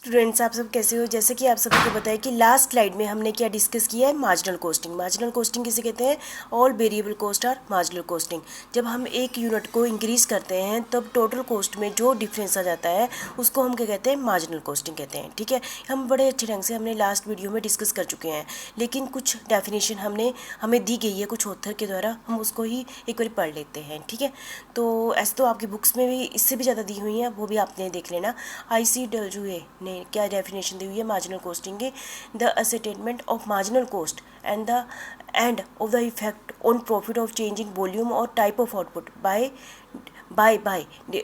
Students, आप सब कैसे हो। जैसे कि आप सभी को पता है कि लास्ट स्लाइड में हमने क्या डिस्कस किया है, मार्जिनल कोस्टिंग। मार्जिनल कोस्टिंग किसे कहते हैं? All variable cost are marginal costing. जब हम एक यूनिट को इंक्रीज करते हैं तब टोटल कोस्ट में जो डिफरेंस आ जाता है उसको हम क्या कहते हैं? मार्जिनल कोस्टिंग कहते हैं। ठीक है, हम बड़े अच्छे ढंग से हमने लास्ट वीडियो में डिस्कस कर चुके हैं, लेकिन कुछ डेफिनेशन हमें दी गई है कुछ ऑथर के द्वारा, हम उसको ही एक बार पढ़ लेते हैं। ठीक है, तो ऐसे तो आपकी बुक्स में भी इससे भी ज़्यादा दी हुई हैं, वो भी आपने देख लेना। ICWA ने क्या डेफिनेशन दी हुई है मार्जिनल कोस्टिंग की? The ascertainment of marginal cost and the end of the effect on profit of changing volume और type of output by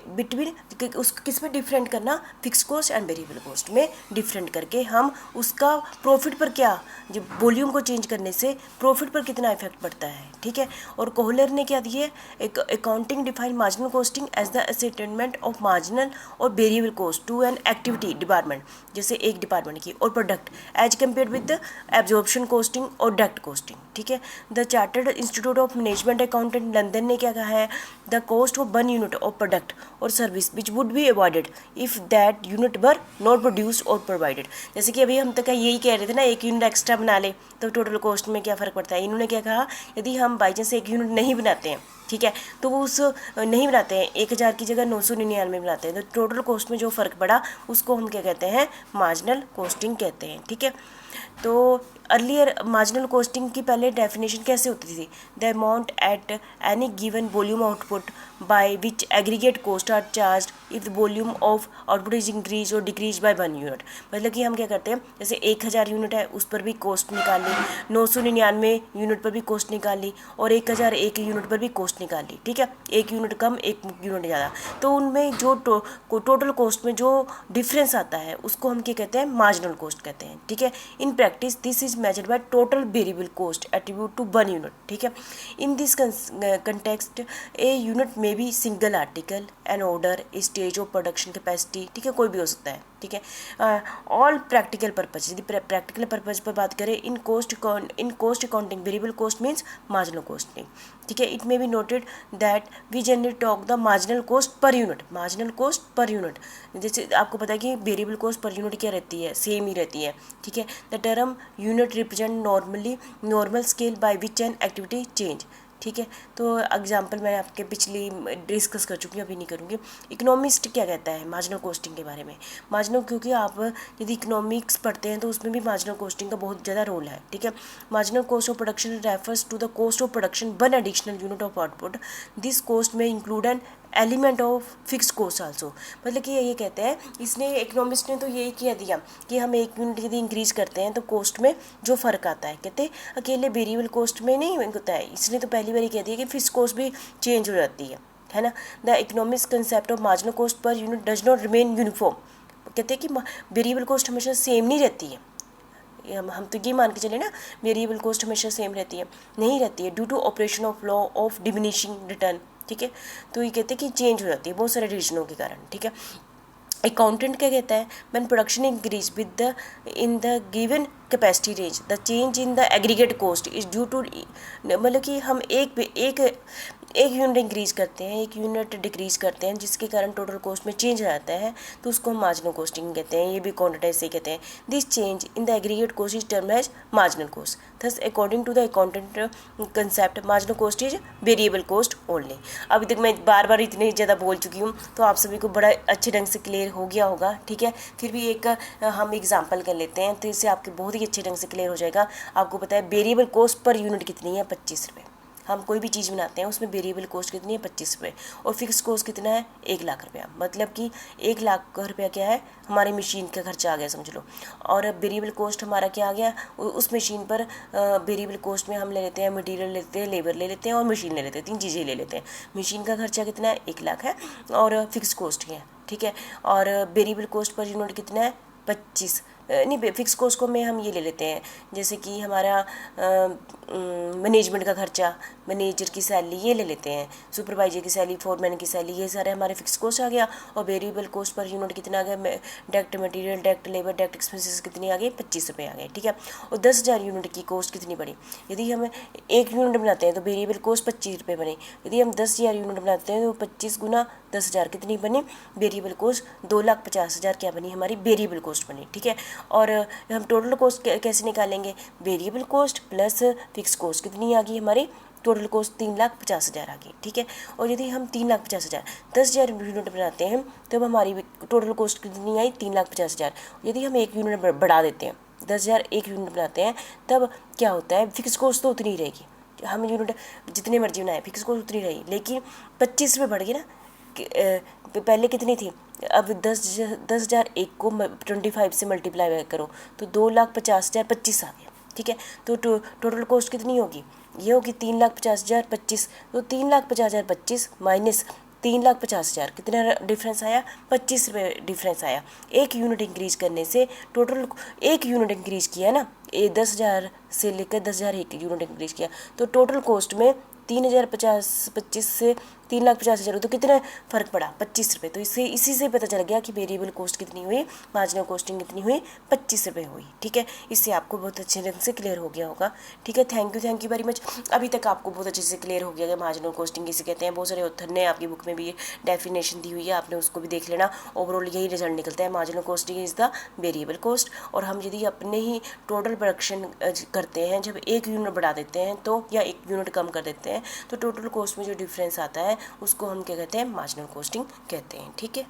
between उस किस में डिफरेंट करना? Fix cost and variable cost में डिफरेंट करके हम उसका प्रॉफिट पर क्या, जब वॉल्यूम को चेंज करने से प्रॉफिट पर कितना इफेक्ट पड़ता है। ठीक है, और कोहलर ने क्या दिया है? एक accounting define marginal costing as the ascertainment of marginal और variable cost to an activity department, जैसे एक डिपार्टमेंट की, और product as compare with the absorption costing और डायरेक्ट कोस्टिंग। ठीक है, the chartered institute of management accountant London ने क्या कहा है? The cost of one unit of product और service which would be avoided if that unit were not produce और provided. जैसे कि अभी हम तक यही कह रहे थे ना, एक यूनिट एक्स्ट्रा बना ले तो टोटल कॉस्ट में क्या फ़र्क पड़ता है। इन्होंने क्या कहा? यदि हम बाई चांस एक यूनिट नहीं बनाते हैं, ठीक है, तो वो उस नहीं बनाते हैं, 1000 की जगह 999 बनाते हैं, तो टोटल कॉस्ट में जो फ़र्क पड़ा उसको हम क्या कहते हैं? मार्जिनल कोस्टिंग कहते हैं। ठीक है, तो अर्लियर मार्जिनल कोस्टिंग की पहले डेफिनेशन कैसे होती थी? The amount at any given volume output by which aggregate cost are charge if the volume of output is increase और डिक्रीज बाय 1 यूनिट। मतलब कि हम क्या करते हैं, जैसे 1000 यूनिट है उस पर भी कॉस्ट निकाल ली, 999 यूनिट पर भी कॉस्ट निकाल ली, और 1001 यूनिट पर भी कॉस्ट निकाल ली। ठीक है, एक यूनिट कम एक यूनिट ज़्यादा, तो उनमें जो टोटल कॉस्ट में जो डिफरेंस आता है उसको हम क्या कहते हैं? मार्जिनल कॉस्ट कहते हैं। ठीक है, in practice this is measured by total variable cost attribute to 1 unit. ठीक है, in this context a unit may be single article, an order, stage of production capacity. ठीक है, कोई भी हो सकता है। ठीक है, ऑल प्रैक्टिकल पर्पज, यदि प्रैक्टिकल पर्पज पर बात करें, in cost accounting variable cost means marginal costing. ठीक है, it may be noted that we generally talk the marginal cost per unit. Marginal cost per unit, जैसे आपको पता है कि वेरिएबल कॉस्ट पर यूनिट क्या रहती है? सेम ही रहती है। ठीक है, the term unit represent normal scale by which an activity change. ठीक है, तो एग्जाम्पल मैं आपके पिछली डिस्कस कर चुकी हूँ, अभी नहीं करूँगी। इकोनॉमिस्ट क्या कहता है मार्जिनल कोस्टिंग के बारे में? मार्जिनल, क्योंकि आप यदि इकोनॉमिक्स पढ़ते हैं तो उसमें भी मार्जिनल कोस्टिंग का बहुत ज़्यादा रोल है। ठीक है, marginal cost of production refers to the cost of production one additional unit of output. This cost may include an element of fix cost also. मतलब कि ये कहते हैं, इसने इकोनॉमिस्ट ने तो यही कह दिया कि हम एक यूनिट यदि इंक्रीज करते हैं तो कॉस्ट में जो फ़र्क आता है, कहते अकेले वेरिएबल कॉस्ट में नहीं होता है। इसने तो पहली बार ही कह दिया कि फिक्स कॉस्ट भी चेंज हो जाती है ना। The economics concept of marginal cost per unit does not remain uniform. कहते हैं कि वेरिएबल कॉस्ट हमेशा सेम नहीं रहती है। हम तो ये मान के चले ना, वेरिएबल कॉस्ट हमेशा सेम रहती है, नहीं रहती है, due to operation of law of diminishing return. ठीक है, तो ये कहते हैं कि चेंज हो जाती है बहुत सारे रीजनों के कारण। ठीक है, अकाउंटेंट क्या कहता है? When production increase with the in the given capacity range the change in the aggregate cost is due to, मतलब कि हम एक यूनिट इंक्रीज करते हैं, एक यूनिट डिक्रीज करते हैं, जिसके कारण टोटल कॉस्ट में चेंज आ जाता है, तो उसको हम मार्जिनल कॉस्टिंग कहते हैं। ये भी अकाउंटेंट ऐसे कहते हैं। This change in the aggregate cost is term as marginal cost. Thus according to the accountant concept marginal cost is variable cost only. अभी तक मैं बार बार इतनी ज़्यादा बोल चुकी हूँ, तो आप सभी को बड़ा अच्छे ढंग से क्लियर हो गया होगा। ठीक है, फिर भी एक हम एग्जाम्पल कर लेते हैं, तो इससे आपके बहुत ही अच्छे ढंग से क्लियर हो जाएगा। आपको पता है वेरिएबल कॉस्ट पर यूनिट कितनी है? 25 रुपये। हम कोई भी चीज़ बनाते हैं उसमें वेरिएबल कॉस्ट कितनी है? 25 रुपये। और फिक्स कॉस्ट कितना है? 1,00,000 रुपया। मतलब कि 1,00,000 रुपया क्या है? हमारी मशीन का खर्चा आ गया समझ लो। और वेरिएबल कॉस्ट हमारा क्या आ गया? उस मशीन पर वेरिएबल कॉस्ट में हम ले लेते हैं मटेरियल लेते हैं, लेबर ले लेते हैं और मशीन ले लेते हैं, 3 चीज़ें ले लेते हैं। मशीन का खर्चा कितना है? 1,00,000 है, और फिक्स कॉस्ट क्या है? ठीक है, और वेरिएबल कॉस्ट पर यूनिट कितना है? 25। नहीं, फिक्स कॉस्ट को में हम ये ले लेते हैं, जैसे कि हमारा मैनेजमेंट का खर्चा मैनेजर की सैलरी ये ले लेते हैं, सुपरवाइजर की सैलरी, फोरमैन की सैलरी, ये सारे हमारे फिक्स कॉस्ट आ गया। और वेरिएबल कॉस्ट पर यूनिट कितना आ गया, direct material, direct labour, direct expenses कितनी आ गई, 25 रुपये आ गए, ठीक है। और 10,000 यूनिट की कॉस्ट कितनी पड़ी, यदि हम एक यूनिट बनाते हैं तो वेरिएबल कॉस्ट 25 रुपये बने। यदि हम 10,000 यूनिट बनाते हैं तो 25 गुना 10,000 कितनी बनी, वेरिएबल कॉस्ट 2,50,000 क्या बनी हमारी, वेरिएबल कॉस्ट बनी, ठीक है। और हम टोटल कॉस्ट कैसे निकालेंगे, variable cost plus fix cost कितनी आ गई हमारी, टोटल कॉस्ट 3,50,000 आ गई, ठीक है। और यदि हम 3,50,000 10,000 यूनिट बनाते हैं तो हमारी टोटल कॉस्ट कितनी आई, 3,50,000। यदि हम एक यूनिट बढ़ा देते हैं, 10,000 एक यूनिट बनाते हैं, तब क्या होता है, फिक्स कॉस्ट तो उतनी ही रहेगी, हम यूनिट जितने मर्जी बनाए फिक्स कॉस्ट उतनी रहेगी, लेकिन 25 रुपये बढ़ गई ना, पहले कितनी थी, अब 10,000 एक को 25 से मल्टीप्लाई करो तो 2,50,000 25 आ गया, ठीक है। तो टोटल कॉस्ट कितनी होगी, ये होगी 3,50,000 25, तो 3,50,000 25 माइनस 3,50,000 कितना डिफरेंस आया, 25 रुपये डिफरेंस आया। एक यूनिट इंक्रीज करने से टोटल, एक यूनिट इंक्रीज किया ना, ये 10,000 से लेकर 10,000 एक यूनिट इंक्रीज किया, तो टोटल कॉस्ट में 3,025 से 3,50,000 तो कितना फ़र्क पड़ा, 25 रुपये। तो इसी से पता चल गया कि वेरिएबल कॉस्ट कितनी हुई, मार्जिनल कॉस्टिंग कितनी हुई, 25 रुपये हुई, ठीक है। इससे आपको बहुत अच्छे ढंग से क्लियर हो गया होगा, ठीक है। Thank you very much. अभी तक आपको बहुत अच्छे से क्लियर हो गया कि मार्जिनल कॉस्टिंग किसे कहते हैं। बहुत सारे ऑथर ने आपकी बुक में भी डेफिनेशन दी हुई है, आपने उसको भी देख लेना। ओवरऑल यही रिजल्ट निकलता है, marginal costing is the variable cost. और हम यदि अपने ही टोटल प्रोडक्शन करते हैं, जब एक यूनिट बढ़ा देते हैं तो, या एक यूनिट कम कर देते हैं, तो टोटल कॉस्ट में जो डिफरेंस आता है उसको हम क्या कहते हैं, मार्जिनल कॉस्टिंग कहते हैं, ठीक है।